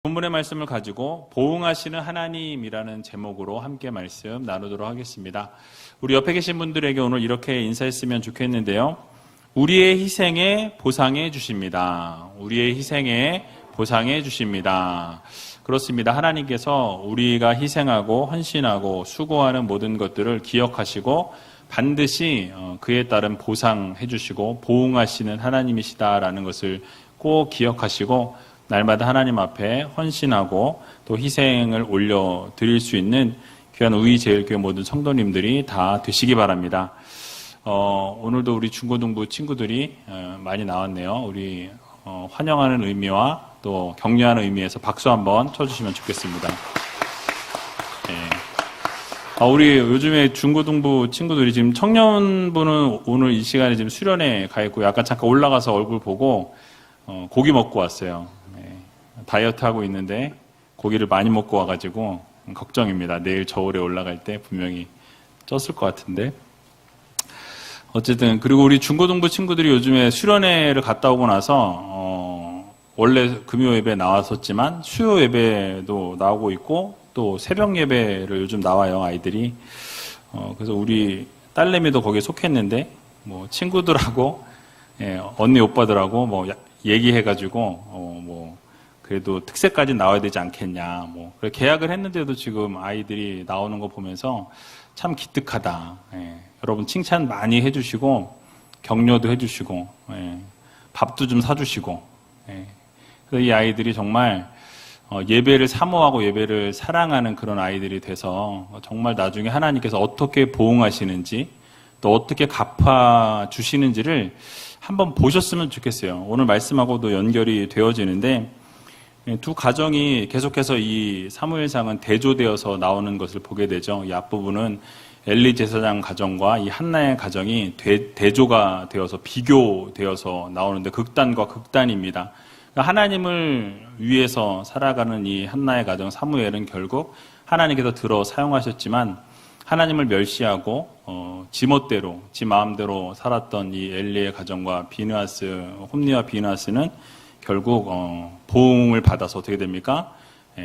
본문의 말씀을 가지고 보응하시는 하나님이라는 제목으로 함께 말씀 나누도록 하겠습니다. 우리 옆에 계신 분들에게 오늘 이렇게 인사했으면 좋겠는데요. 우리의 희생에 보상해 주십니다. 우리의 희생에 보상해 주십니다. 그렇습니다. 하나님께서 우리가 희생하고 헌신하고 수고하는 모든 것들을 기억하시고 반드시 그에 따른 보상해 주시고 보응하시는 하나님이시다라는 것을 꼭 기억하시고 날마다 하나님 앞에 헌신하고 또 희생을 올려드릴 수 있는 귀한 우리제일교회 모든 성도님들이 다 되시기 바랍니다. 오늘도 우리 중고등부 친구들이 많이 나왔네요. 우리 환영하는 의미와 또 격려하는 의미에서 박수 한번 쳐주시면 좋겠습니다. 네. 우리 요즘에 중고등부 친구들이 지금 청년부는 오늘 이 시간에 지금 수련회 가 있고 약간 잠깐 올라가서 얼굴 보고 고기 먹고 왔어요. 다이어트 하고 있는데 고기를 많이 먹고 와가지고 걱정입니다. 내일 저울에 올라갈 때 분명히 쪘을 것 같은데. 어쨌든 그리고 우리 중고등부 친구들이 요즘에 수련회를 갔다 오고 나서 원래 금요 예배 나왔었지만 수요 예배도 나오고 있고 또 새벽 예배를 요즘 나와요, 아이들이. 그래서 우리 딸내미도 거기에 속했는데 뭐 친구들하고 언니 오빠들하고 뭐 얘기해가지고 그래도 특세까지 나와야 되지 않겠냐. 계약을 했는데도 지금 아이들이 나오는 거 보면서 참 기특하다. 여러분 칭찬 많이 해주시고, 격려도 해주시고, 밥도 좀 사주시고. 그래서 이 아이들이 정말 예배를 사모하고 예배를 사랑하는 그런 아이들이 돼서 정말 나중에 하나님께서 어떻게 보응하시는지 또 어떻게 갚아주시는지를 한번 보셨으면 좋겠어요. 오늘 말씀하고도 연결이 되어지는데 두 가정이 계속해서 이 사무엘상은 대조되어서 나오는 것을 보게 되죠. 이 앞부분은 엘리 제사장 가정과 이 한나의 가정이 대조가 되어서 비교되어서 나오는데 극단과 극단입니다. 하나님을 위해서 살아가는 이 한나의 가정 사무엘은 결국 하나님께서 들어 사용하셨지만 하나님을 멸시하고 지멋대로 지 마음대로 살았던 이 엘리의 가정과 홈리와 비느하스는 결국 보응을 받아서 어떻게 됩니까?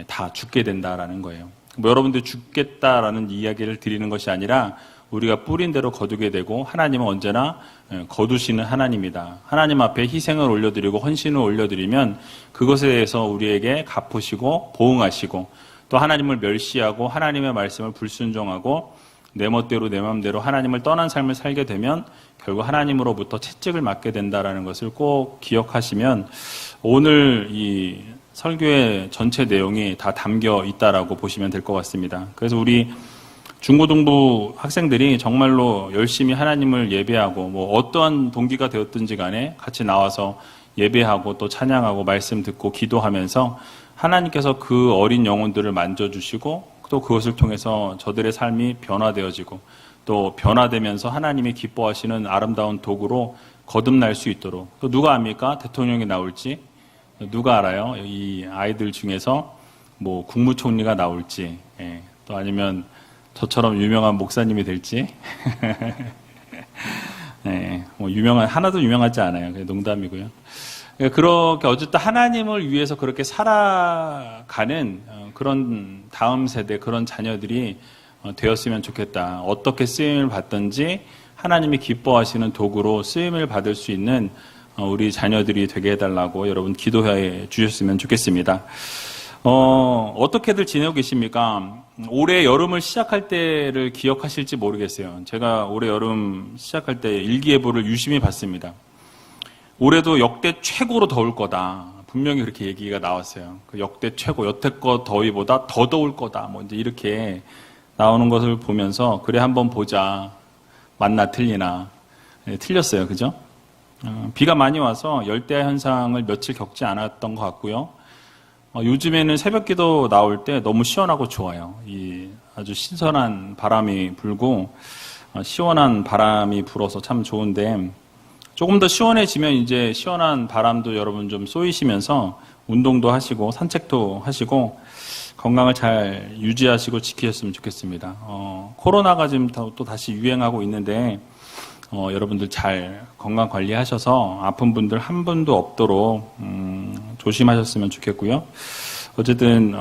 다 죽게 된다라는 거예요. 여러분들 죽겠다라는 이야기를 드리는 것이 아니라 우리가 뿌린 대로 거두게 되고 하나님은 언제나 거두시는 하나님이다. 하나님 앞에 희생을 올려드리고 헌신을 올려드리면 그것에 대해서 우리에게 갚으시고 보응하시고 또 하나님을 멸시하고 하나님의 말씀을 불순종하고 내 멋대로 내 마음대로 하나님을 떠난 삶을 살게 되면 결국 하나님으로부터 채찍을 맞게 된다라는 것을 꼭 기억하시면 오늘 이 설교의 전체 내용이 다 담겨 있다라고 보시면 될 것 같습니다. 그래서 우리 중고등부 학생들이 정말로 열심히 하나님을 예배하고 어떠한 동기가 되었든지 간에 같이 나와서 예배하고 또 찬양하고 말씀 듣고 기도하면서 하나님께서 그 어린 영혼들을 만져주시고 또 그것을 통해서 저들의 삶이 변화되어지고 또 변화되면서 하나님이 기뻐하시는 아름다운 도구로 거듭날 수 있도록 또 누가 압니까? 대통령이 나올지 누가 알아요? 이 아이들 중에서 국무총리가 나올지 또 아니면 저처럼 유명한 목사님이 될지 하나도 유명하지 않아요. 농담이고요. 그렇게 어쨌든 하나님을 위해서 그렇게 살아가는 그런 다음 세대 그런 자녀들이 되었으면 좋겠다. 어떻게 쓰임을 받든지 하나님이 기뻐하시는 도구로 쓰임을 받을 수 있는 우리 자녀들이 되게 해달라고 여러분 기도해 주셨으면 좋겠습니다. 어떻게들 지내고 계십니까? 올해 여름을 시작할 때를 기억하실지 모르겠어요. 제가 올해 여름 시작할 때 일기예보를 유심히 봤습니다. 올해도 역대 최고로 더울 거다. 분명히 그렇게 얘기가 나왔어요. 그 역대 최고, 여태껏 더위보다 더 더울 거다. 이제 이렇게 나오는 것을 보면서 그래 한번 보자. 맞나 틀리나. 틀렸어요. 그죠? 비가 많이 와서 열대야 현상을 며칠 겪지 않았던 것 같고요. 요즘에는 새벽기도 나올 때 너무 시원하고 좋아요. 이 아주 신선한 바람이 불고 시원한 바람이 불어서 참 좋은데 조금 더 시원해지면 이제 시원한 바람도 여러분 좀 쏘이시면서 운동도 하시고 산책도 하시고 건강을 잘 유지하시고 지키셨으면 좋겠습니다. 코로나가 지금 또 다시 유행하고 있는데 여러분들 잘 건강 관리하셔서 아픈 분들 한 분도 없도록 조심하셨으면 좋겠고요. 어쨌든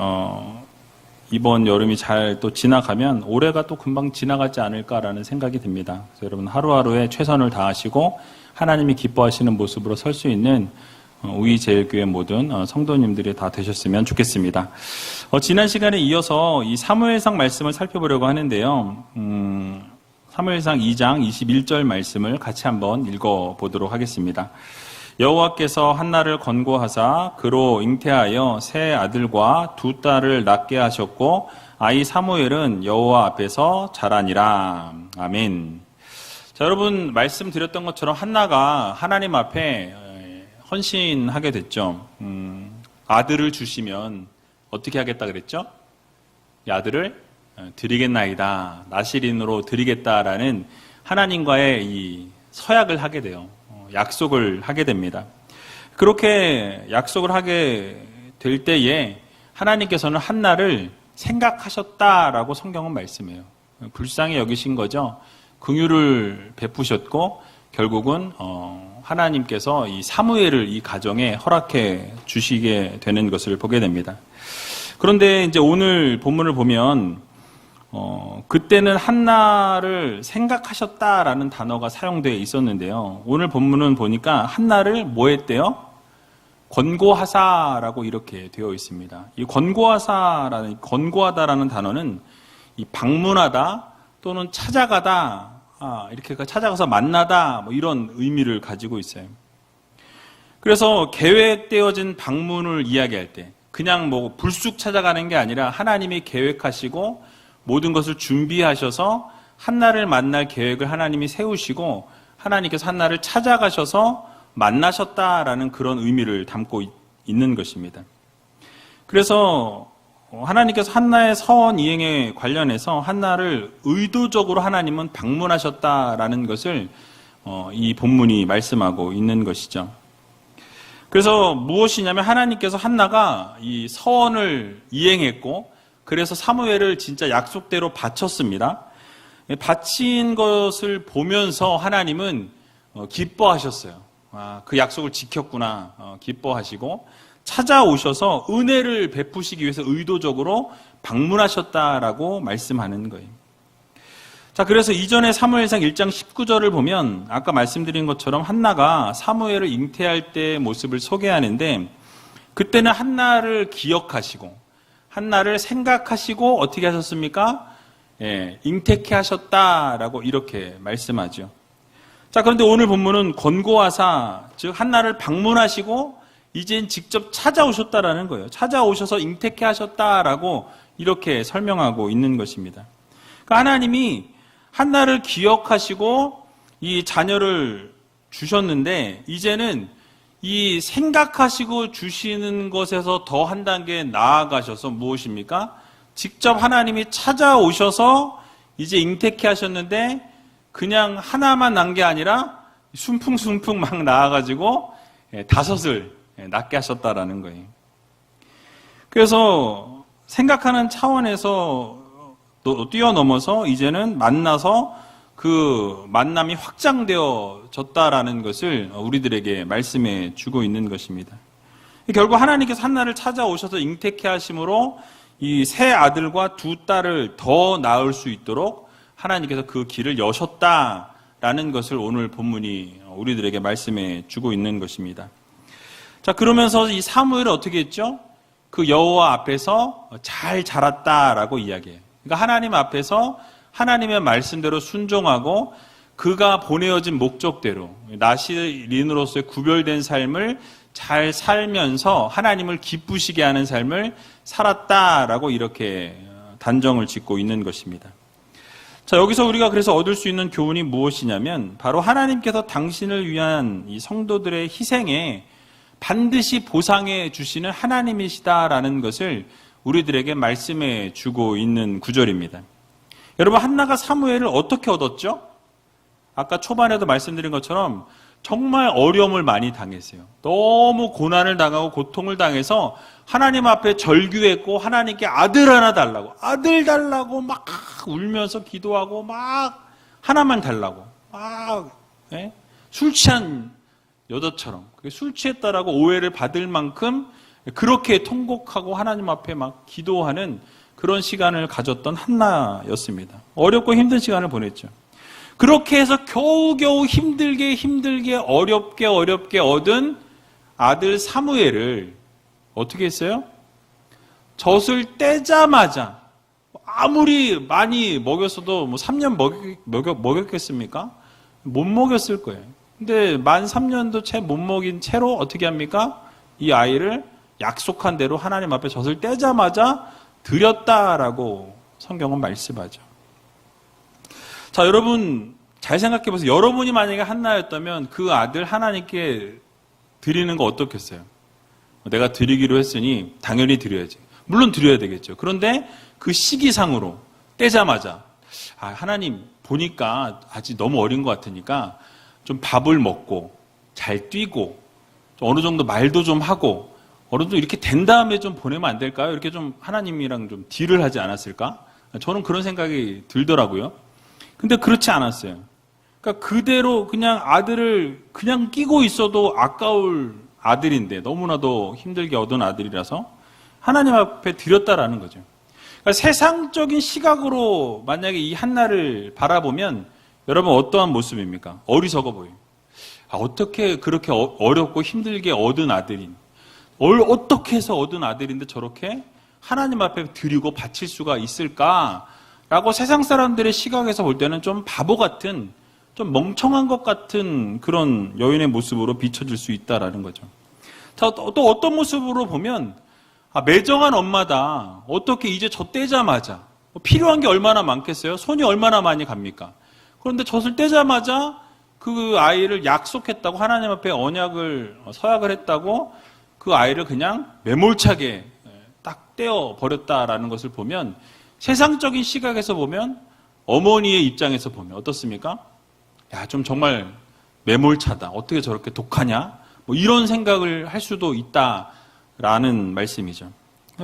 이번 여름이 잘 또 지나가면 올해가 또 금방 지나가지 않을까라는 생각이 듭니다. 그래서 여러분 하루하루에 최선을 다하시고 하나님이 기뻐하시는 모습으로 설 수 있는 우이제일교회 모든 성도님들이 다 되셨으면 좋겠습니다. 지난 시간에 이어서 이 사무엘상 말씀을 살펴보려고 하는데요. 사무엘상 2장 21절 말씀을 같이 한번 읽어보도록 하겠습니다. 여호와께서 한나를 건고하사 그로 잉태하여 세 아들과 두 딸을 낳게 하셨고 아이 사무엘은 여호와 앞에서 자라니라. 아멘. 자, 여러분 말씀드렸던 것처럼 한나가 하나님 앞에 헌신하게 됐죠. 아들을 주시면 어떻게 하겠다 그랬죠? 이 아들을 드리겠나이다. 나실인으로 드리겠다라는 하나님과의 이 서약을 하게 돼요. 약속을 하게 됩니다. 그렇게 약속을 하게 될 때에 하나님께서는 한나를 생각하셨다라고 성경은 말씀해요. 불쌍히 여기신 거죠. 긍휼을 베푸셨고 결국은 하나님께서 이 사무엘을 이 가정에 허락해 주시게 되는 것을 보게 됩니다. 그런데 이제 오늘 본문을 보면 그때는 한나를 생각하셨다라는 단어가 사용되어 있었는데요. 오늘 본문은 보니까 한나를 뭐 했대요? 권고하사라고 이렇게 되어 있습니다. 이 권고하다라는 단어는 이 방문하다 또는 찾아가다, 이렇게 찾아가서 만나다 뭐 이런 의미를 가지고 있어요. 그래서 계획되어진 방문을 이야기할 때 그냥 뭐 불쑥 찾아가는 게 아니라 하나님이 계획하시고 모든 것을 준비하셔서 한나를 만날 계획을 하나님이 세우시고 하나님께서 한나를 찾아가셔서 만나셨다라는 그런 의미를 담고 있는 것입니다. 그래서 하나님께서 한나의 서원 이행에 관련해서 한나를 의도적으로 하나님은 방문하셨다라는 것을 이 본문이 말씀하고 있는 것이죠. 그래서 무엇이냐면 하나님께서 한나가 이 서원을 이행했고 그래서 사무엘을 진짜 약속대로 바쳤습니다. 바친 것을 보면서 하나님은 기뻐하셨어요. 그 약속을 지켰구나 기뻐하시고 찾아오셔서 은혜를 베푸시기 위해서 의도적으로 방문하셨다라고 말씀하는 거예요. 자, 그래서 이전에 사무엘상 1장 19절을 보면 아까 말씀드린 것처럼 한나가 사무엘을 잉태할 때의 모습을 소개하는데 그때는 한나를 기억하시고 한나를 생각하시고 어떻게 하셨습니까? 잉태케 하셨다라고 이렇게 말씀하죠. 자, 그런데 오늘 본문은 권고하사, 즉 한나를 방문하시고 이젠 직접 찾아오셨다라는 거예요. 찾아오셔서 잉태케 하셨다라고 이렇게 설명하고 있는 것입니다. 그러니까 하나님이 한나를 기억하시고 이 자녀를 주셨는데 이제는 이 생각하시고 주시는 것에서 더 한 단계 나아가셔서 무엇입니까? 직접 하나님이 찾아오셔서 이제 잉태케 하셨는데 그냥 하나만 난 게 아니라 순풍순풍 막 나와가지고 5을 낳게 하셨다라는 거예요. 그래서 생각하는 차원에서 또 뛰어넘어서 이제는 만나서 그 만남이 확장되어졌다라는 것을 우리들에게 말씀해 주고 있는 것입니다. 결국 하나님께서 한나를 찾아오셔서 잉태케 하심으로 이 세 아들과 두 딸을 더 낳을 수 있도록 하나님께서 그 길을 여셨다라는 것을 오늘 본문이 우리들에게 말씀해 주고 있는 것입니다. 자, 그러면서 이 사무엘은 어떻게 했죠? 그 여호와 앞에서 잘 자랐다라고 이야기해요. 그러니까 하나님 앞에서 하나님의 말씀대로 순종하고 그가 보내어진 목적대로 나실인으로서의 구별된 삶을 잘 살면서 하나님을 기쁘시게 하는 삶을 살았다라고 이렇게 단정을 짓고 있는 것입니다. 자, 여기서 우리가 그래서 얻을 수 있는 교훈이 무엇이냐면 바로 하나님께서 당신을 위한 이 성도들의 희생에 반드시 보상해 주시는 하나님이시다라는 것을 우리들에게 말씀해 주고 있는 구절입니다. 여러분, 한나가 사무엘을 어떻게 얻었죠? 아까 초반에도 말씀드린 것처럼 정말 어려움을 많이 당했어요. 너무 고난을 당하고 고통을 당해서 하나님 앞에 절규했고 하나님께 아들 하나 달라고, 아들 달라고 막 울면서 기도하고 막 하나만 달라고 막 술 취한 여자처럼 술 취했다라고 오해를 받을 만큼 그렇게 통곡하고 하나님 앞에 막 기도하는 그런 시간을 가졌던 한나였습니다. 어렵고 힘든 시간을 보냈죠. 그렇게 해서 겨우겨우 힘들게 어렵게 얻은 아들 사무엘을 어떻게 했어요? 젖을 떼자마자 아무리 많이 먹였어도 3년 먹였겠습니까? 못 먹였을 거예요. 근데 만 3년도 채 못 먹인 채로 어떻게 합니까? 이 아이를 약속한 대로 하나님 앞에 젖을 떼자마자 드렸다라고 성경은 말씀하죠. 자, 여러분 잘 생각해 보세요. 여러분이 만약에 한나였다면 그 아들 하나님께 드리는 거 어떻겠어요? 내가 드리기로 했으니 당연히 드려야지. 물론 드려야 되겠죠. 그런데 그 시기상으로 떼자마자 하나님 보니까 아직 너무 어린 것 같으니까 좀 밥을 먹고 잘 뛰고 좀 어느 정도 말도 좀 하고 어느 정도 이렇게 된 다음에 좀 보내면 안 될까요? 이렇게 좀 하나님이랑 좀 딜을 하지 않았을까? 저는 그런 생각이 들더라고요. 근데 그렇지 않았어요. 그러니까 그대로 그냥 아들을 그냥 끼고 있어도 아까울 아들인데 너무나도 힘들게 얻은 아들이라서 하나님 앞에 드렸다라는 거죠. 그러니까 세상적인 시각으로 만약에 이 한나를 바라보면 여러분 어떠한 모습입니까? 어리석어 보여요. 어떻게 그렇게 어렵고 힘들게 얻은 아들인 어떻게 해서 얻은 아들인데 저렇게 하나님 앞에 드리고 바칠 수가 있을까라고 세상 사람들의 시각에서 볼 때는 좀 바보 같은 좀 멍청한 것 같은 그런 여인의 모습으로 비춰질 수 있다라는 거죠. 자, 또 어떤 모습으로 보면 매정한 엄마다. 어떻게 이제 젖 떼자마자 필요한 게 얼마나 많겠어요? 손이 얼마나 많이 갑니까? 그런데 젖을 떼자마자 그 아이를 약속했다고 하나님 앞에 서약을 했다고 그 아이를 그냥 매몰차게 딱 떼어 버렸다라는 것을 보면 세상적인 시각에서 보면 어머니의 입장에서 보면 어떻습니까? 야, 좀 정말 매몰차다. 어떻게 저렇게 독하냐? 이런 생각을 할 수도 있다라는 말씀이죠.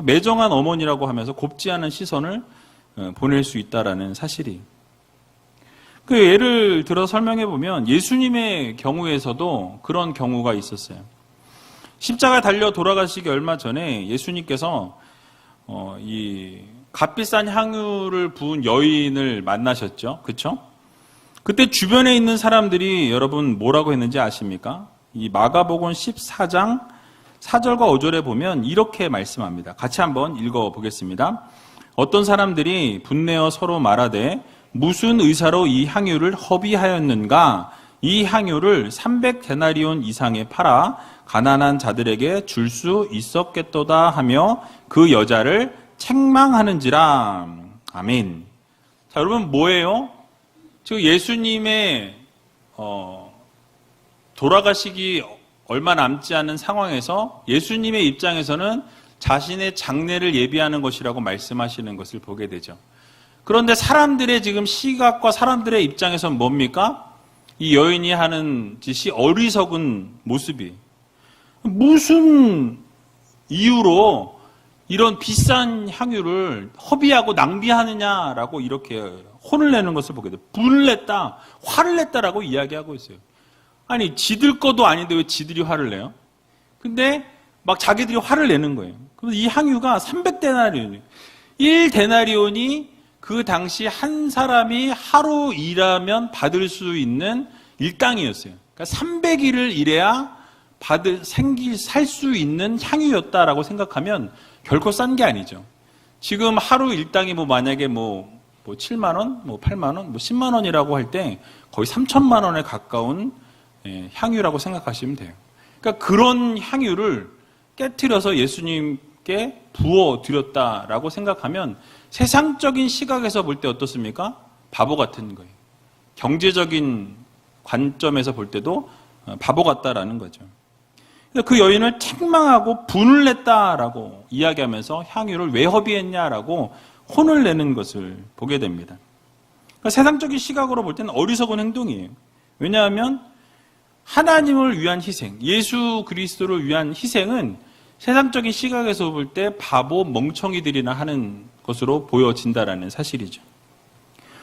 매정한 어머니라고 하면서 곱지 않은 시선을 보낼 수 있다라는 사실이. 그 예를 들어 설명해 보면 예수님의 경우에서도 그런 경우가 있었어요. 십자가에 달려 돌아가시기 얼마 전에 예수님께서 이 값비싼 향유를 부은 여인을 만나셨죠. 그렇죠? 그때 주변에 있는 사람들이 여러분 뭐라고 했는지 아십니까? 이 마가복음 14장 4절과 5절에 보면 이렇게 말씀합니다. 같이 한번 읽어보겠습니다. 어떤 사람들이 분내어 서로 말하되 무슨 의사로 이 향유를 허비하였는가? 이 향유를 300데나리온 이상에 팔아 가난한 자들에게 줄 수 있었겠도다 하며 그 여자를 책망하는지라. 아멘. 자, 여러분 뭐예요? 지금 예수님의 돌아가시기 얼마 남지 않은 상황에서 예수님의 입장에서는 자신의 장례를 예비하는 것이라고 말씀하시는 것을 보게 되죠. 그런데 사람들의 지금 시각과 사람들의 입장에서는 뭡니까? 이 여인이 하는 짓이 어리석은 모습이. 무슨 이유로 이런 비싼 향유를 허비하고 낭비하느냐라고 이렇게 혼을 내는 것을 보게 돼요. 분을 냈다, 화를 냈다라고 이야기하고 있어요. 아니, 지들 것도 아닌데 왜 지들이 화를 내요? 근데 막 자기들이 화를 내는 거예요. 그래서 이 향유가 300데나리온이에요. 1데나리온이 그 당시 한 사람이 하루 일하면 받을 수 있는 일당이었어요. 그러니까 300일을 일해야 살 수 있는 향유였다라고 생각하면 결코 싼 게 아니죠. 지금 하루 일당이 만약에 7만 원, 8만 원, 10만 원이라고 할 때 거의 3천만 원에 가까운 향유라고 생각하시면 돼요. 그러니까 그런 향유를 깨트려서 예수님께 부어 드렸다라고 생각하면 세상적인 시각에서 볼 때 어떻습니까? 바보 같은 거예요. 경제적인 관점에서 볼 때도 바보 같다라는 거죠. 그 여인을 책망하고 분을 냈다라고 이야기하면서 향유를 왜 허비했냐라고 혼을 내는 것을 보게 됩니다. 그러니까 세상적인 시각으로 볼 때는 어리석은 행동이에요. 왜냐하면 하나님을 위한 희생, 예수 그리스도를 위한 희생은 세상적인 시각에서 볼 때 바보 멍청이들이나 하는 것으로 보여진다라는 사실이죠.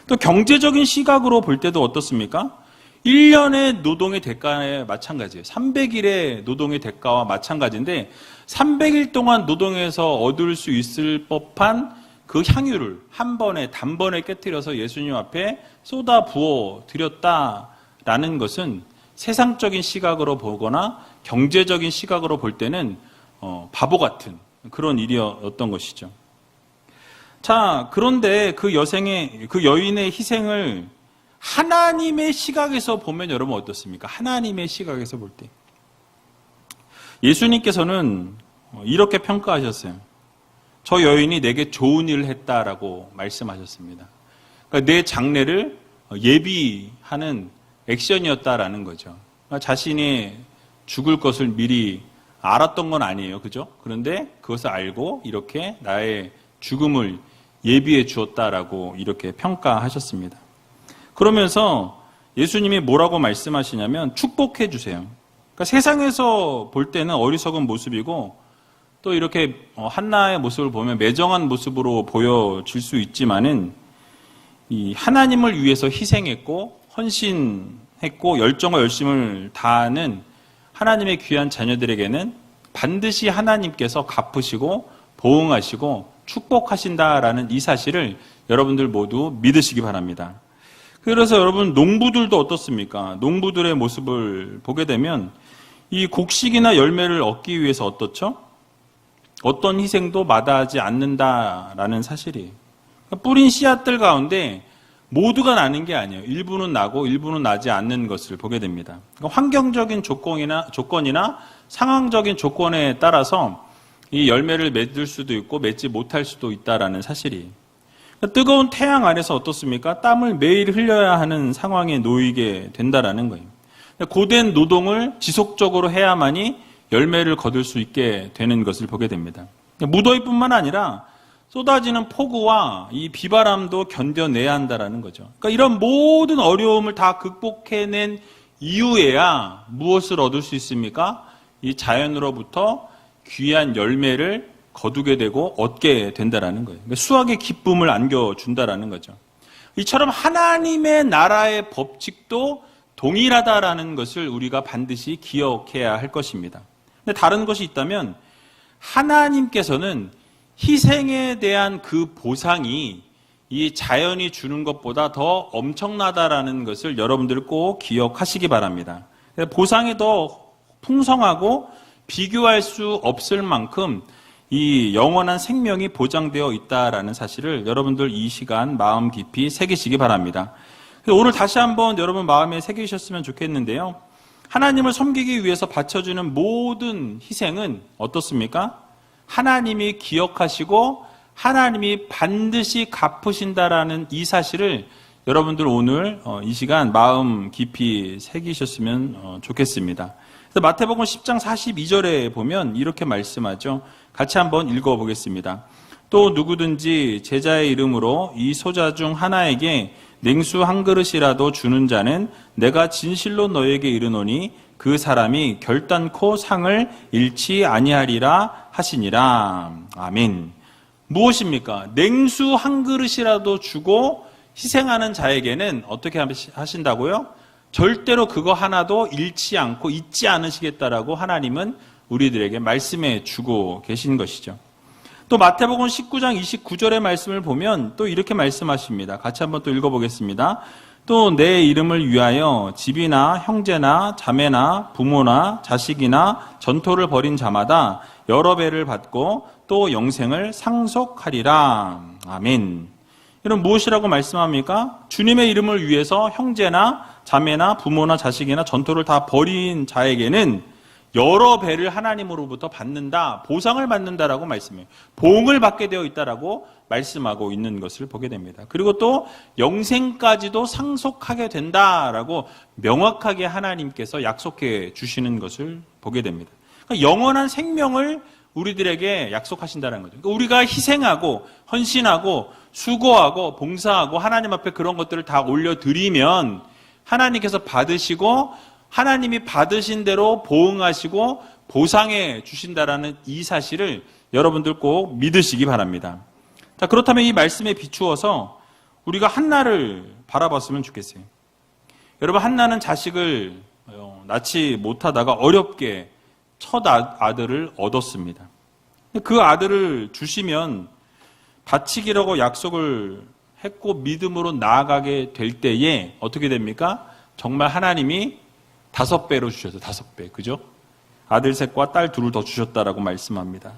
또 경제적인 시각으로 볼 때도 어떻습니까? 1년의 노동의 대가에 마찬가지예요. 300일의 노동의 대가와 마찬가지인데 300일 동안 노동해서 얻을 수 있을 법한 그 향유를 한 번에 단번에 깨뜨려서 예수님 앞에 쏟아 부어 드렸다라는 것은 세상적인 시각으로 보거나 경제적인 시각으로 볼 때는 바보 같은 그런 일이었던 것이죠. 자, 그런데 그 여인의 희생을 하나님의 시각에서 보면 여러분 어떻습니까? 하나님의 시각에서 볼 때. 예수님께서는 이렇게 평가하셨어요. 저 여인이 내게 좋은 일을 했다라고 말씀하셨습니다. 그러니까 내 장래를 예비하는 액션이었다라는 거죠. 그러니까 자신이 죽을 것을 미리 알았던 건 아니에요. 그죠? 그런데 그것을 알고 이렇게 나의 죽음을 예비해 주었다라고 이렇게 평가하셨습니다. 그러면서 예수님이 뭐라고 말씀하시냐면 축복해 주세요. 그러니까 세상에서 볼 때는 어리석은 모습이고 또 이렇게 한나의 모습을 보면 매정한 모습으로 보여질 수 있지만은 이 하나님을 위해서 희생했고 헌신했고 열정과 열심을 다하는 하나님의 귀한 자녀들에게는 반드시 하나님께서 갚으시고 보응하시고 축복하신다라는 이 사실을 여러분들 모두 믿으시기 바랍니다. 그래서 여러분 농부들도 어떻습니까? 농부들의 모습을 보게 되면 이 곡식이나 열매를 얻기 위해서 어떻죠? 어떤 희생도 마다하지 않는다라는 사실이에요. 그러니까 뿌린 씨앗들 가운데 모두가 나는 게 아니에요. 일부는 나고 일부는 나지 않는 것을 보게 됩니다. 그러니까 환경적인 조건이나 상황적인 조건에 따라서 이 열매를 맺을 수도 있고 맺지 못할 수도 있다라는 사실이에요. 그러니까 뜨거운 태양 아래서 어떻습니까? 땀을 매일 흘려야 하는 상황에 놓이게 된다라는 거예요. 그러니까 고된 노동을 지속적으로 해야만이 열매를 거둘 수 있게 되는 것을 보게 됩니다. 무더위뿐만 아니라 쏟아지는 폭우와 이 비바람도 견뎌내야 한다라는 거죠. 그러니까 이런 모든 어려움을 다 극복해낸 이후에야 무엇을 얻을 수 있습니까? 이 자연으로부터 귀한 열매를 거두게 되고 얻게 된다라는 거예요. 그러니까 수확의 기쁨을 안겨준다라는 거죠. 이처럼 하나님의 나라의 법칙도 동일하다라는 것을 우리가 반드시 기억해야 할 것입니다. 근데 다른 것이 있다면 하나님께서는 희생에 대한 그 보상이 이 자연이 주는 것보다 더 엄청나다라는 것을 여러분들 꼭 기억하시기 바랍니다. 보상이 더 풍성하고 비교할 수 없을 만큼 이 영원한 생명이 보장되어 있다라는 사실을 여러분들 이 시간 마음 깊이 새기시기 바랍니다. 오늘 다시 한번 여러분 마음에 새기셨으면 좋겠는데요. 하나님을 섬기기 위해서 바쳐주는 모든 희생은 어떻습니까? 하나님이 기억하시고 하나님이 반드시 갚으신다라는 이 사실을 여러분들 오늘 이 시간 마음 깊이 새기셨으면 좋겠습니다. 그래서 마태복음 10장 42절에 보면 이렇게 말씀하죠. 같이 한번 읽어보겠습니다. 또 누구든지 제자의 이름으로 이 소자 중 하나에게 냉수 한 그릇이라도 주는 자는 내가 진실로 너에게 이르노니 그 사람이 결단코 상을 잃지 아니하리라 하시니라. 아멘. 무엇입니까? 냉수 한 그릇이라도 주고 희생하는 자에게는 어떻게 하신다고요? 절대로 그거 하나도 잃지 않고 잊지 않으시겠다라고 하나님은 우리들에게 말씀해 주고 계신 것이죠. 또 마태복음 19장 29절의 말씀을 보면 또 이렇게 말씀하십니다. 같이 한번 또 읽어보겠습니다. 또 내 이름을 위하여 집이나 형제나 자매나 부모나 자식이나 전토를 벌인 자마다 여러 배를 받고 또 영생을 상속하리라. 아멘. 이런 무엇이라고 말씀합니까? 주님의 이름을 위해서 형제나 자매나 부모나 자식이나 전토를 다 벌인 자에게는 여러 배를 하나님으로부터 받는다, 보상을 받는다라고 말씀해요. 보응을 받게 되어 있다라고 말씀하고 있는 것을 보게 됩니다. 그리고 또 영생까지도 상속하게 된다라고 명확하게 하나님께서 약속해 주시는 것을 보게 됩니다. 그러니까 영원한 생명을 우리들에게 약속하신다는 거죠. 그러니까 우리가 희생하고 헌신하고 수고하고 봉사하고 하나님 앞에 그런 것들을 다 올려드리면 하나님께서 받으시고 하나님이 받으신 대로 보응하시고 보상해 주신다라는 이 사실을 여러분들 꼭 믿으시기 바랍니다. 자, 그렇다면 이 말씀에 비추어서 우리가 한나를 바라봤으면 좋겠어요. 여러분, 한나는 자식을 낳지 못하다가 어렵게 첫 아들을 얻었습니다. 그 아들을 주시면 바치기라고 약속을 했고 믿음으로 나아가게 될 때에 어떻게 됩니까? 정말 하나님이 5배로 주셔서 5배, 그죠? 아들 셋과 딸 둘을 더 주셨다라고 말씀합니다.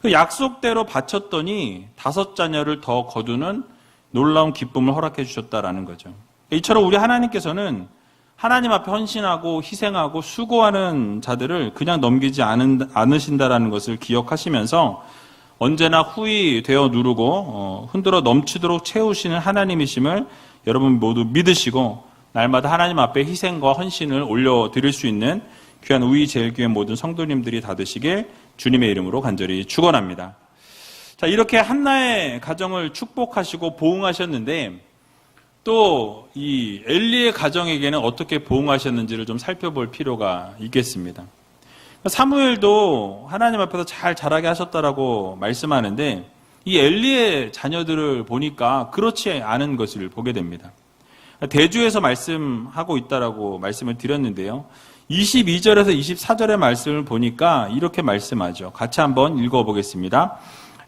그 약속대로 바쳤더니 5자녀를 더 거두는 놀라운 기쁨을 허락해 주셨다라는 거죠. 이처럼 우리 하나님께서는 하나님 앞에 헌신하고 희생하고 수고하는 자들을 그냥 넘기지 않으신다라는 것을 기억하시면서 언제나 후히 되어 누르고 흔들어 넘치도록 채우시는 하나님이심을 여러분 모두 믿으시고 날마다 하나님 앞에 희생과 헌신을 올려드릴 수 있는 귀한 우이제일교회 모든 성도님들이 다 되시길 주님의 이름으로 간절히 축원합니다. 자, 이렇게 한나의 가정을 축복하시고 보응하셨는데 또 이 엘리의 가정에게는 어떻게 보응하셨는지를 좀 살펴볼 필요가 있겠습니다. 사무엘도 하나님 앞에서 잘 자라게 하셨다라고 말씀하는데 이 엘리의 자녀들을 보니까 그렇지 않은 것을 보게 됩니다. 대주에서 말씀하고 있다라고 말씀을 드렸는데요. 22절에서 24절의 말씀을 보니까 이렇게 말씀하죠. 같이 한번 읽어보겠습니다.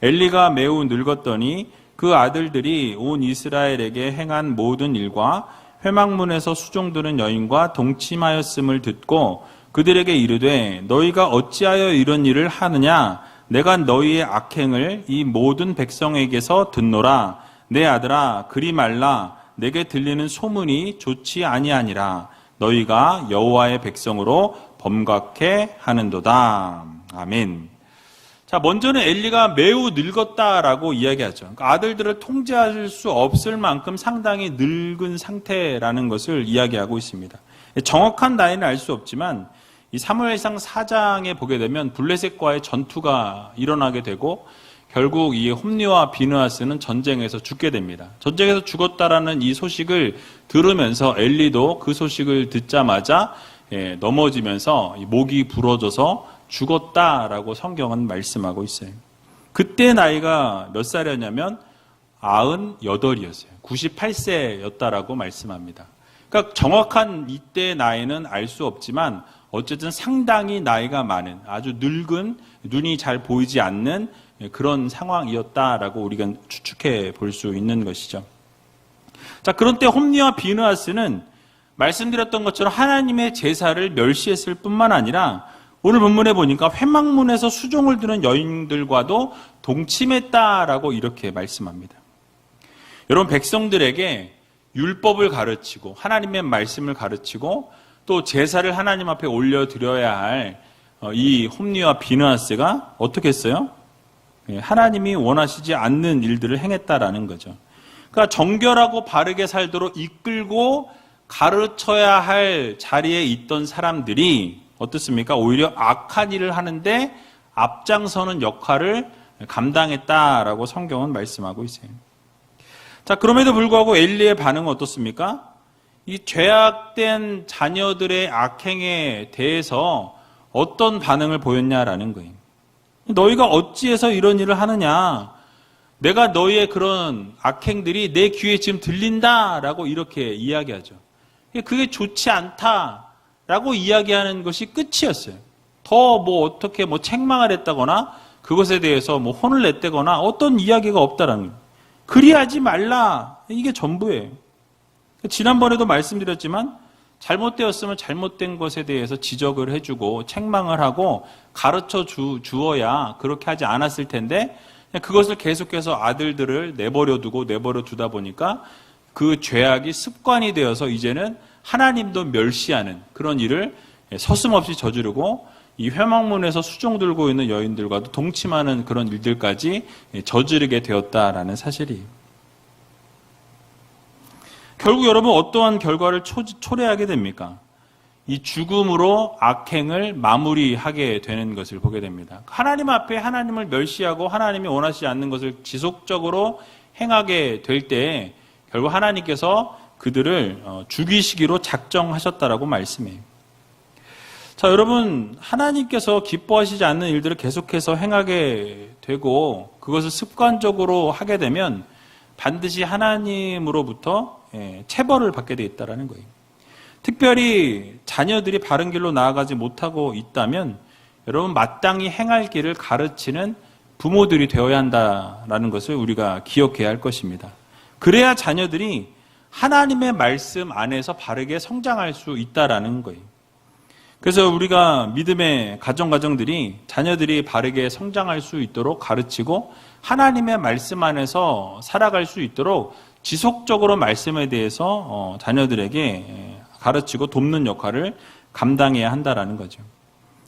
엘리가 매우 늙었더니 그 아들들이 온 이스라엘에게 행한 모든 일과 회막문에서 수종드는 여인과 동침하였음을 듣고 그들에게 이르되 너희가 어찌하여 이런 일을 하느냐? 내가 너희의 악행을 이 모든 백성에게서 듣노라. 내 아들아 그리 말라. 내게 들리는 소문이 좋지 아니하니라. 너희가 여호와의 백성으로 범각해 하는도다. 아멘. 자, 먼저는 엘리가 매우 늙었다라고 이야기하죠. 그러니까 아들들을 통제할 수 없을 만큼 상당히 늙은 상태라는 것을 이야기하고 있습니다. 정확한 나이는 알 수 없지만 이 사무엘상 4장에 보게 되면 블레셋과의 전투가 일어나게 되고 결국 이 홈리와 비느하스는 전쟁에서 죽게 됩니다. 전쟁에서 죽었다라는 이 소식을 들으면서 엘리도 그 소식을 듣자마자 넘어지면서 목이 부러져서 죽었다라고 성경은 말씀하고 있어요. 그때 나이가 몇 살이었냐면 98이었어요. 98세였다라고 말씀합니다. 그러니까 정확한 이때의 나이는 알 수 없지만 어쨌든 상당히 나이가 많은 아주 늙은 눈이 잘 보이지 않는 그런 상황이었다라고 우리가 추측해 볼 수 있는 것이죠. 자, 그런 때 홈리와 비느하스는 말씀드렸던 것처럼 하나님의 제사를 멸시했을 뿐만 아니라 오늘 본문에 보니까 회막문에서 수종을 드는 여인들과도 동침했다라고 이렇게 말씀합니다. 여러분, 백성들에게 율법을 가르치고 하나님의 말씀을 가르치고 또 제사를 하나님 앞에 올려드려야 할 이 홈리와 비느하스가 어떻게 했어요? 하나님이 원하시지 않는 일들을 행했다라는 거죠. 그러니까 정결하고 바르게 살도록 이끌고 가르쳐야 할 자리에 있던 사람들이 어떻습니까? 오히려 악한 일을 하는데 앞장서는 역할을 감당했다라고 성경은 말씀하고 있어요. 자, 그럼에도 불구하고 엘리의 반응은 어떻습니까? 이 죄악된 자녀들의 악행에 대해서 어떤 반응을 보였냐라는 거예요. 너희가 어찌해서 이런 일을 하느냐? 내가 너희의 그런 악행들이 내 귀에 지금 들린다라고 이렇게 이야기하죠. 그게 좋지 않다라고 이야기하는 것이 끝이었어요. 더 어떻게 책망을 했다거나 그것에 대해서 혼을 냈다거나 어떤 이야기가 없다라는 거예요. 그리하지 말라. 이게 전부예요. 지난번에도 말씀드렸지만 잘못되었으면 잘못된 것에 대해서 지적을 해주고 책망을 하고 가르쳐 주어야 그렇게 하지 않았을 텐데 그것을 계속해서 아들들을 내버려 두다 보니까 그 죄악이 습관이 되어서 이제는 하나님도 멸시하는 그런 일을 서슴없이 저지르고 이 회막문에서 수종 들고 있는 여인들과도 동침하는 그런 일들까지 저지르게 되었다라는 사실이에요. 결국 여러분 어떠한 결과를 초래하게 됩니까? 이 죽음으로 악행을 마무리하게 되는 것을 보게 됩니다. 하나님 앞에 하나님을 멸시하고 하나님이 원하시지 않는 것을 지속적으로 행하게 될 때 결국 하나님께서 그들을 죽이시기로 작정하셨다라고 말씀해요. 자, 여러분, 하나님께서 기뻐하시지 않는 일들을 계속해서 행하게 되고 그것을 습관적으로 하게 되면 반드시 하나님으로부터 체벌을 받게 돼 있다는 거예요. 특별히 자녀들이 바른 길로 나아가지 못하고 있다면 여러분 마땅히 행할 길을 가르치는 부모들이 되어야 한다라는 것을 우리가 기억해야 할 것입니다. 그래야 자녀들이 하나님의 말씀 안에서 바르게 성장할 수 있다라는 거예요. 그래서 우리가 믿음의 가정들이 자녀들이 바르게 성장할 수 있도록 가르치고 하나님의 말씀 안에서 살아갈 수 있도록 지속적으로 말씀에 대해서 자녀들에게 가르치고 돕는 역할을 감당해야 한다라는 거죠.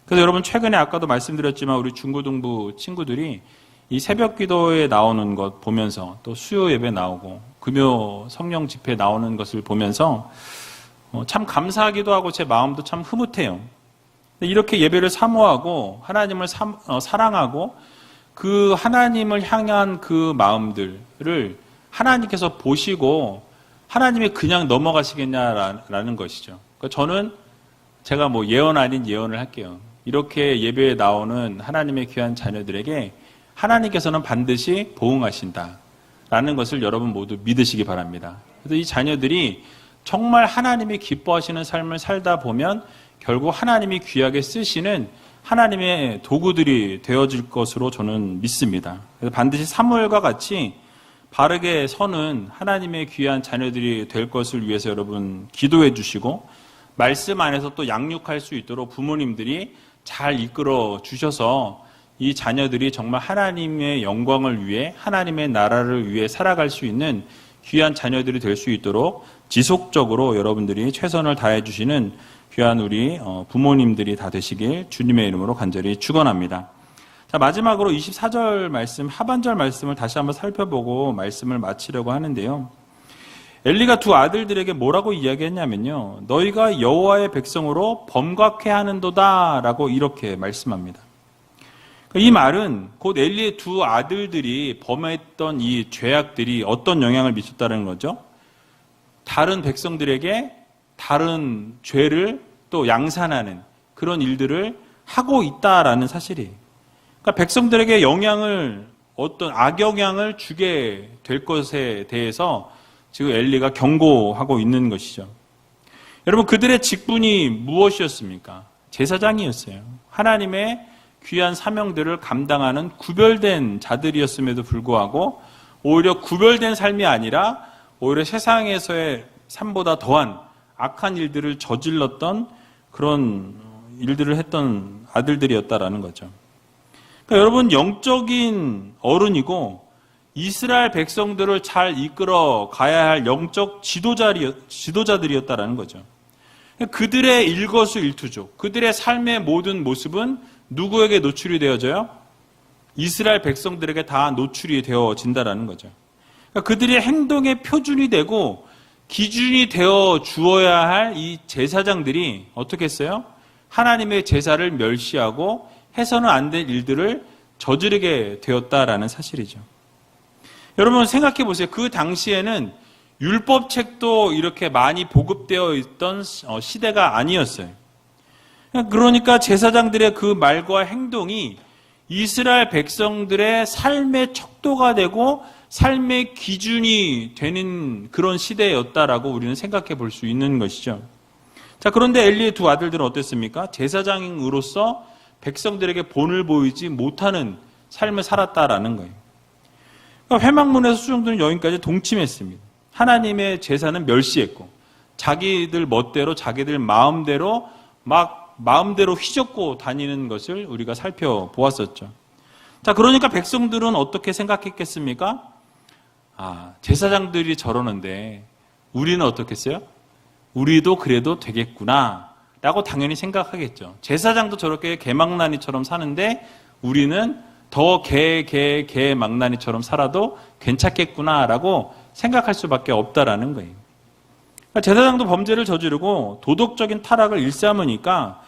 그래서 여러분 최근에 아까도 말씀드렸지만 우리 중고등부 친구들이 이 새벽 기도에 나오는 것 보면서 또 수요 예배 나오고 금요 성령 집회 나오는 것을 보면서 참 감사하기도 하고 제 마음도 참 흐뭇해요. 이렇게 예배를 사모하고 하나님을 사랑하고 그 하나님을 향한 그 마음들을 하나님께서 보시고 하나님이 그냥 넘어가시겠냐라는 것이죠. 그러니까 저는 제가 뭐 예언 아닌 예언을 할게요. 이렇게 예배에 나오는 하나님의 귀한 자녀들에게 하나님께서는 반드시 보응하신다라는 것을 여러분 모두 믿으시기 바랍니다. 그래서 이 자녀들이 정말 하나님이 기뻐하시는 삶을 살다 보면 결국 하나님이 귀하게 쓰시는 하나님의 도구들이 되어질 것으로 저는 믿습니다. 그래서 반드시 사무엘과 같이 바르게 서는 하나님의 귀한 자녀들이 될 것을 위해서 여러분 기도해 주시고 말씀 안에서 또 양육할 수 있도록 부모님들이 잘 이끌어 주셔서 이 자녀들이 정말 하나님의 영광을 위해 하나님의 나라를 위해 살아갈 수 있는 귀한 자녀들이 될 수 있도록 지속적으로 여러분들이 최선을 다해 주시는 귀한 우리 부모님들이 다 되시길 주님의 이름으로 간절히 축원합니다. 자, 마지막으로 24절 말씀, 하반절 말씀을 다시 한번 살펴보고 말씀을 마치려고 하는데요. 엘리가 두 아들들에게 뭐라고 이야기했냐면요. 너희가 여호와의 백성으로 범각해 하는도다 라고 이렇게 말씀합니다. 이 말은 곧 엘리의 두 아들들이 범했던 이 죄악들이 어떤 영향을 미쳤다는 거죠. 다른 백성들에게 다른 죄를 또 양산하는 그런 일들을 하고 있다라는 사실이에요. 그러니까 백성들에게 어떤 악영향을 주게 될 것에 대해서 지금 엘리가 경고하고 있는 것이죠. 여러분 그들의 직분이 무엇이었습니까? 제사장이었어요. 하나님의 귀한 사명들을 감당하는 구별된 자들이었음에도 불구하고 오히려 구별된 삶이 아니라 오히려 세상에서의 삶보다 더한 악한 일들을 저질렀던 그런 일들을 했던 아들들이었다라는 거죠. 그러니까 여러분 영적인 어른이고 이스라엘 백성들을 잘 이끌어 가야 할 영적 지도자들이었다라는 거죠. 그들의 일거수일투족, 그들의 삶의 모든 모습은 누구에게 노출이 되어져요? 이스라엘 백성들에게 다 노출이 되어진다라는 거죠. 그러니까 그들의 행동의 표준이 되고 기준이 되어 주어야 할 이 제사장들이 어떻게 했어요? 하나님의 제사를 멸시하고 해서는 안 될 일들을 저지르게 되었다라는 사실이죠. 여러분 생각해 보세요. 그 당시에는 율법책도 이렇게 많이 보급되어 있던 시대가 아니었어요. 그러니까 제사장들의 그 말과 행동이 이스라엘 백성들의 삶의 척도가 되고 삶의 기준이 되는 그런 시대였다라고 우리는 생각해 볼 수 있는 것이죠. 자, 그런데 엘리의 두 아들들은 어땠습니까? 제사장으로서 백성들에게 본을 보이지 못하는 삶을 살았다라는 거예요. 그러니까 회막문에서 수종드는 여인까지 동침했습니다. 하나님의 제사는 멸시했고 자기들 멋대로 자기들 마음대로 마음대로 휘젓고 다니는 것을 우리가 살펴보았었죠. 자, 그러니까 백성들은 어떻게 생각했겠습니까? 제사장들이 저러는데 우리는 어떻겠어요? 우리도 그래도 되겠구나 라고 당연히 생각하겠죠. 제사장도 저렇게 개망나니처럼 사는데 우리는 더 개망나니처럼 살아도 괜찮겠구나 라고 생각할 수밖에 없다라는 거예요. 그러니까 제사장도 범죄를 저지르고 도덕적인 타락을 일삼으니까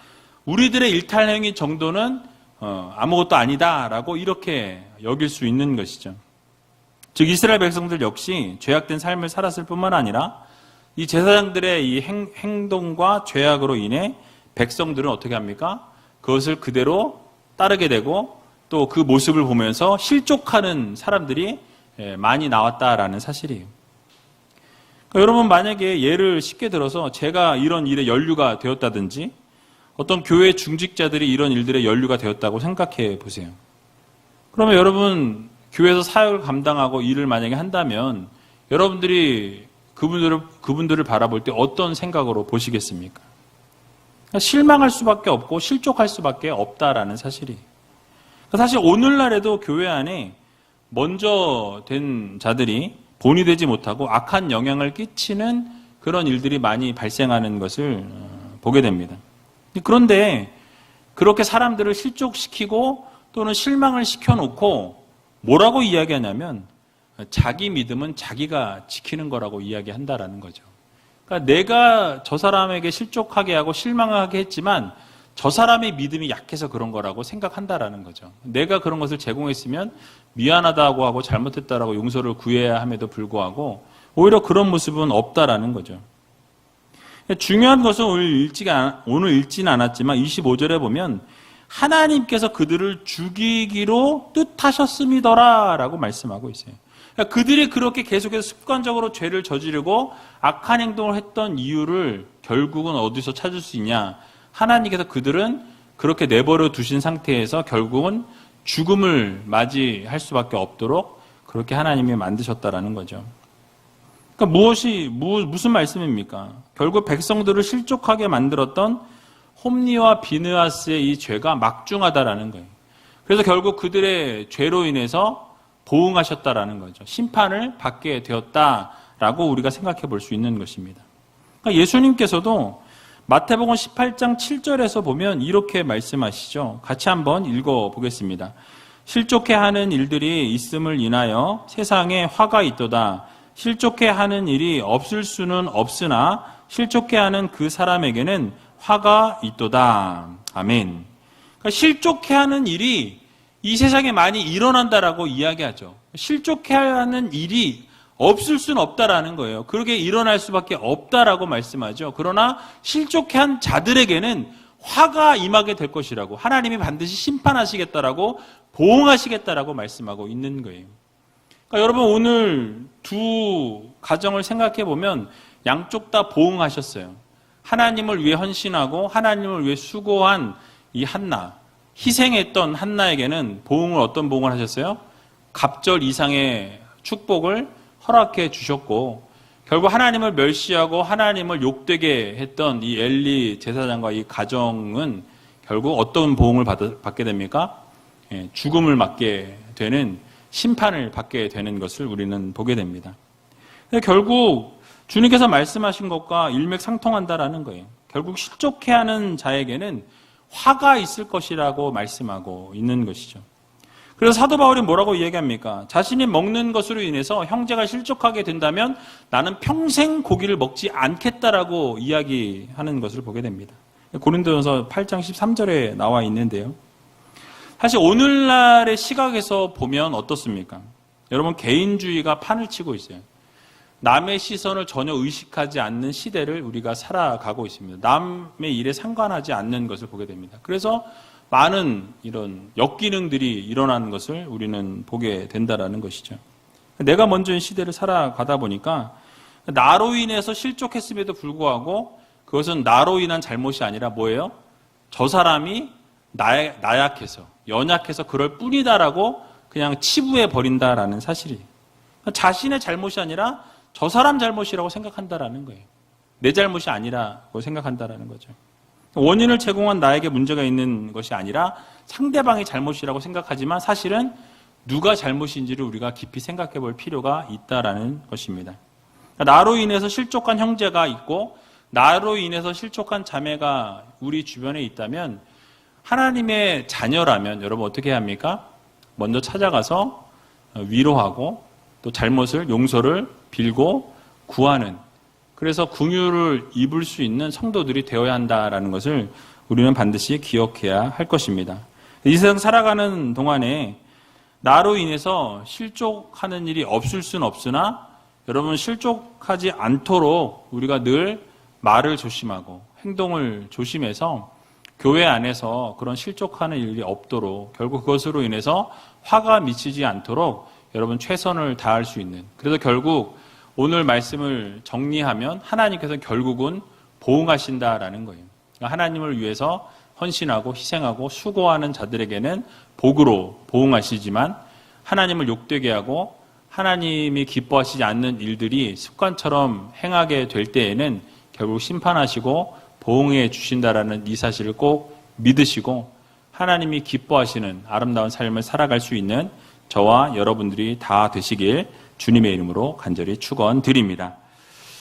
우리들의 일탈행위 정도는 아무것도 아니다라고 이렇게 여길 수 있는 것이죠. 즉 이스라엘 백성들 역시 죄악된 삶을 살았을 뿐만 아니라 이 제사장들의 이 행동과 죄악으로 인해 백성들은 어떻게 합니까? 그것을 그대로 따르게 되고 또 그 모습을 보면서 실족하는 사람들이 많이 나왔다라는 사실이에요. 그러니까 여러분 만약에 예를 쉽게 들어서 제가 이런 일에 연루가 되었다든지 어떤 교회 중직자들이 이런 일들에 연루가 되었다고 생각해 보세요. 그러면 여러분 교회에서 사역을 감당하고 일을 만약에 한다면 여러분들이 그분들을 바라볼 때 어떤 생각으로 보시겠습니까? 그러니까 실망할 수밖에 없고 실족할 수밖에 없다라는 사실이. 사실 오늘날에도 교회 안에 먼저 된 자들이 본이 되지 못하고 악한 영향을 끼치는 그런 일들이 많이 발생하는 것을 보게 됩니다. 그런데 그렇게 사람들을 실족시키고 또는 실망을 시켜놓고 뭐라고 이야기하냐면 자기 믿음은 자기가 지키는 거라고 이야기한다라는 거죠. 그러니까 내가 저 사람에게 실족하게 하고 실망하게 했지만 저 사람의 믿음이 약해서 그런 거라고 생각한다라는 거죠. 내가 그런 것을 제공했으면 미안하다고 하고 잘못했다라고 용서를 구해야 함에도 불구하고 오히려 그런 모습은 없다라는 거죠. 중요한 것은 오늘 읽지는 않았지만 25절에 보면 하나님께서 그들을 죽이기로 뜻하셨음이더라 라고 말씀하고 있어요. 그러니까 그들이 그렇게 계속해서 습관적으로 죄를 저지르고 악한 행동을 했던 이유를 결국은 어디서 찾을 수 있냐? 하나님께서 그들은 그렇게 내버려 두신 상태에서 결국은 죽음을 맞이할 수밖에 없도록 그렇게 하나님이 만드셨다라는 거죠. 그러니까 무슨 말씀입니까? 결국 백성들을 실족하게 만들었던 홈리와 비느하스의 이 죄가 막중하다라는 거예요. 그래서 결국 그들의 죄로 인해서 보응하셨다라는 거죠. 심판을 받게 되었다라고 우리가 생각해 볼 수 있는 것입니다. 그러니까 예수님께서도 마태복음 18장 7절에서 보면 이렇게 말씀하시죠. 같이 한번 읽어보겠습니다. 실족해 하는 일들이 있음을 인하여 세상에 화가 있도다. 실족해 하는 일이 없을 수는 없으나 실족해 하는 그 사람에게는 화가 있도다. 아멘. 그러니까 실족해 하는 일이 이 세상에 많이 일어난다라고 이야기하죠. 실족해 하는 일이 없을 수는 없다라는 거예요. 그렇게 일어날 수밖에 없다라고 말씀하죠. 그러나 실족해 한 자들에게는 화가 임하게 될 것이라고, 하나님이 반드시 심판하시겠다라고, 보응하시겠다라고 말씀하고 있는 거예요. 그러니까 여러분 오늘 두 가정을 생각해 보면 양쪽 다 보응하셨어요. 하나님을 위해 헌신하고 하나님을 위해 수고한 이 한나, 희생했던 한나에게는 어떤 보응을 하셨어요? 갑절 이상의 축복을 허락해 주셨고, 결국 하나님을 멸시하고 하나님을 욕되게 했던 이 엘리 제사장과 이 가정은 결국 어떤 보응을 받게 됩니까? 죽음을 맞게 되는, 심판을 받게 되는 것을 우리는 보게 됩니다. 결국 주님께서 말씀하신 것과 일맥상통한다라는 거예요. 결국 실족해하는 자에게는 화가 있을 것이라고 말씀하고 있는 것이죠. 그래서 사도 바울이 뭐라고 이야기합니까? 자신이 먹는 것으로 인해서 형제가 실족하게 된다면 나는 평생 고기를 먹지 않겠다라고 이야기하는 것을 보게 됩니다. 고린도전서 8장 13절에 나와 있는데요. 사실 오늘날의 시각에서 보면 어떻습니까? 여러분 개인주의가 판을 치고 있어요. 남의 시선을 전혀 의식하지 않는 시대를 우리가 살아가고 있습니다. 남의 일에 상관하지 않는 것을 보게 됩니다. 그래서 많은 이런 역기능들이 일어나는 것을 우리는 보게 된다라는 것이죠. 내가 먼저 이 시대를 살아가다 보니까 나로 인해서 실족했음에도 불구하고 그것은 나로 인한 잘못이 아니라 뭐예요? 저 사람이 나약해서, 연약해서 그럴 뿐이다라고 그냥 치부해 버린다라는 사실이. 자신의 잘못이 아니라 저 사람 잘못이라고 생각한다라는 거예요. 내 잘못이 아니라고 생각한다라는 거죠. 원인을 제공한 나에게 문제가 있는 것이 아니라 상대방이 잘못이라고 생각하지만 사실은 누가 잘못인지를 우리가 깊이 생각해 볼 필요가 있다라는 것입니다. 나로 인해서 실족한 형제가 있고 나로 인해서 실족한 자매가 우리 주변에 있다면 하나님의 자녀라면 여러분 어떻게 해야 합니까? 먼저 찾아가서 위로하고 또 잘못을 용서를 빌고 구하는, 그래서 긍휼을 입을 수 있는 성도들이 되어야 한다라는 것을 우리는 반드시 기억해야 할 것입니다. 이 세상 살아가는 동안에 나로 인해서 실족하는 일이 없을 수는 없으나 여러분 실족하지 않도록 우리가 늘 말을 조심하고 행동을 조심해서 교회 안에서 그런 실족하는 일이 없도록, 결국 그것으로 인해서 화가 미치지 않도록 여러분 최선을 다할 수 있는, 그래서 결국 오늘 말씀을 정리하면 하나님께서 결국은 보응하신다라는 거예요. 그러니까 하나님을 위해서 헌신하고 희생하고 수고하는 자들에게는 복으로 보응하시지만 하나님을 욕되게 하고 하나님이 기뻐하시지 않는 일들이 습관처럼 행하게 될 때에는 결국 심판하시고 보응해 주신다라는 이 사실을 꼭 믿으시고 하나님이 기뻐하시는 아름다운 삶을 살아갈 수 있는 저와 여러분들이 다 되시길 주님의 이름으로 간절히 축원드립니다.